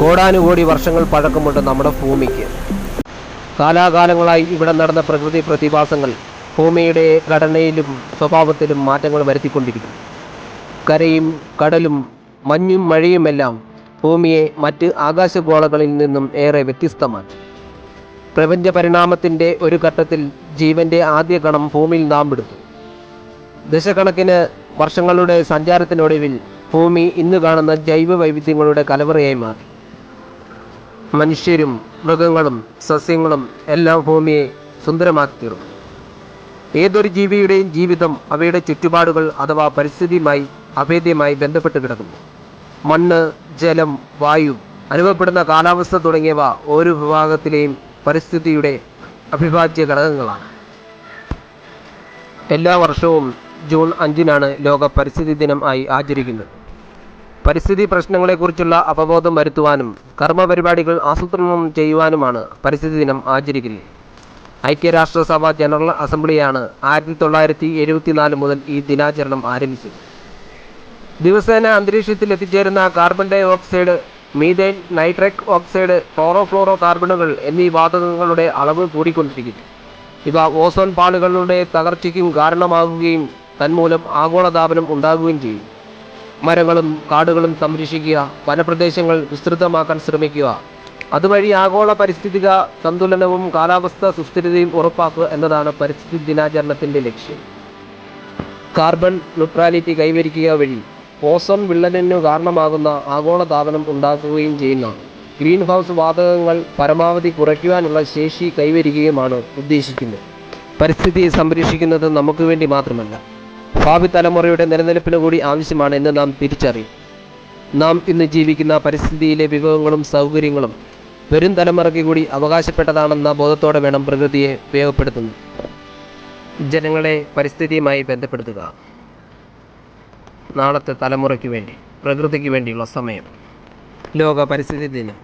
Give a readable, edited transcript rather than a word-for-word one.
കോടാനുകോടി വർഷങ്ങൾ പഴക്കമുണ്ട് നമ്മുടെ ഭൂമിക്ക്. കാലാകാലങ്ങളായി ഇവിടെ നടന്ന പ്രകൃതി പ്രതിഭാസങ്ങൾ ഭൂമിയുടെ ഘടനയിലും സ്വഭാവത്തിലും മാറ്റങ്ങൾ വരുത്തിക്കൊണ്ടിരിക്കുന്നു. കരയും കടലും മഞ്ഞും മഴയുമെല്ലാം ഭൂമിയെ മറ്റ് ആകാശഗോളങ്ങളിൽ നിന്നും ഏറെ വ്യത്യസ്തമാക്കി. പ്രപഞ്ച പരിണാമത്തിൻ്റെ ഒരു ഘട്ടത്തിൽ ജീവൻ്റെ ആദ്യ കണം ഭൂമിയിൽ നാമ്പെടുത്തു. ദശക്കണക്കിന് വർഷങ്ങളുടെ സഞ്ചാരത്തിനൊടുവിൽ ഭൂമി ഇന്ന് കാണുന്ന ജൈവ വൈവിധ്യങ്ങളുടെ കലവറയായി മാറി. മനുഷ്യരും മൃഗങ്ങളും സസ്യങ്ങളും എല്ലാം ഭൂമിയെ സുന്ദരമാക്കി തീർന്നു. ഏതൊരു ജീവിയുടെയും ജീവിതം അവയുടെ ചുറ്റുപാടുകൾ അഥവാ പരിസ്ഥിതിയുമായി അഭേദ്യമായി ബന്ധപ്പെട്ട് കിടക്കുന്നു. മണ്ണ്, ജലം, വായു, അനുഭവപ്പെടുന്ന കാലാവസ്ഥ തുടങ്ങിയവ ഓരോ വിഭാഗത്തിലെയും പരിസ്ഥിതിയുടെ അവിഭാജ്യ ഘടകങ്ങളാണ്. എല്ലാ വർഷവും ജൂൺ 5-നാണ് ലോക പരിസ്ഥിതി ദിനം ആയി ആചരിക്കുന്നത്. പരിസ്ഥിതി പ്രശ്നങ്ങളെക്കുറിച്ചുള്ള അവബോധം വരുത്തുവാനും കർമ്മപരിപാടികൾ ആസൂത്രണം ചെയ്യുവാനുമാണ് പരിസ്ഥിതി ദിനം ആചരിക്കുന്നത്. ഐക്യരാഷ്ട്രസഭ ജനറൽ അസംബ്ലിയാണ് 1974 മുതൽ ഈ ദിനാചരണം ആരംഭിച്ചത്. ദിവസേന അന്തരീക്ഷത്തിൽ എത്തിച്ചേരുന്ന carbon dioxide, methane, nitric oxide, ക്ലോറോ കാർബണുകൾ എന്നീ വാതകങ്ങളുടെ അളവ് കൂടിക്കൊണ്ടിരിക്കുന്നു. ഇവ ഓസോൺ പാളികളുടെ തകർച്ചയ്ക്കും കാരണമാകുകയും തന്മൂലം ആഗോളതാപനം ഉണ്ടാകുകയും ചെയ്യും. മരങ്ങളും കാടുകളും സംരക്ഷിക്കുക, വനപ്രദേശങ്ങൾ വിസ്തൃതമാക്കാൻ ശ്രമിക്കുക, അതുവഴി ആഗോള പാരിസ്ഥിതിക സന്തുലനവും കാലാവസ്ഥ സുസ്ഥിരതയും ഉറപ്പാക്കുക എന്നതാണ് പരിസ്ഥിതി ദിനാചരണത്തിൻ്റെ ലക്ഷ്യം. കാർബൺ ന്യൂട്രാലിറ്റി കൈവരിക്കുക വഴി ഓസോൺ വിള്ളലിനു കാരണമാകുന്ന ആഗോളതാപനം ഉണ്ടാക്കുകയും ചെയ്യുന്ന ഗ്രീൻ ഹൗസ് വാതകങ്ങൾ പരമാവധി കുറയ്ക്കുവാനുള്ള ശേഷി കൈവരിക്കുകയുമാണ് ഉദ്ദേശിക്കുന്നത്. പരിസ്ഥിതിയെ സംരക്ഷിക്കുന്നത് നമുക്ക് വേണ്ടി മാത്രമല്ല, ഭാവി തലമുറയുടെ നിലനിൽപ്പിന് കൂടി ആവശ്യമാണ് എന്ന് നാം തിരിച്ചറിയും. നാം ഇന്ന് ജീവിക്കുന്ന പരിസ്ഥിതിയിലെ വിഭവങ്ങളും സൗകര്യങ്ങളും വരും തലമുറയ്ക്ക് കൂടി അവകാശപ്പെട്ടതാണെന്ന ബോധത്തോടെ വേണം പ്രകൃതിയെ ഉപയോഗപ്പെടുത്തുന്നത്. ജനങ്ങളെ പരിസ്ഥിതിയുമായി ബന്ധപ്പെടുത്തുക. നാളത്തെ തലമുറയ്ക്ക് വേണ്ടി, പ്രകൃതിക്ക് വേണ്ടിയുള്ള സമയം. ലോക പരിസ്ഥിതി ദിനം.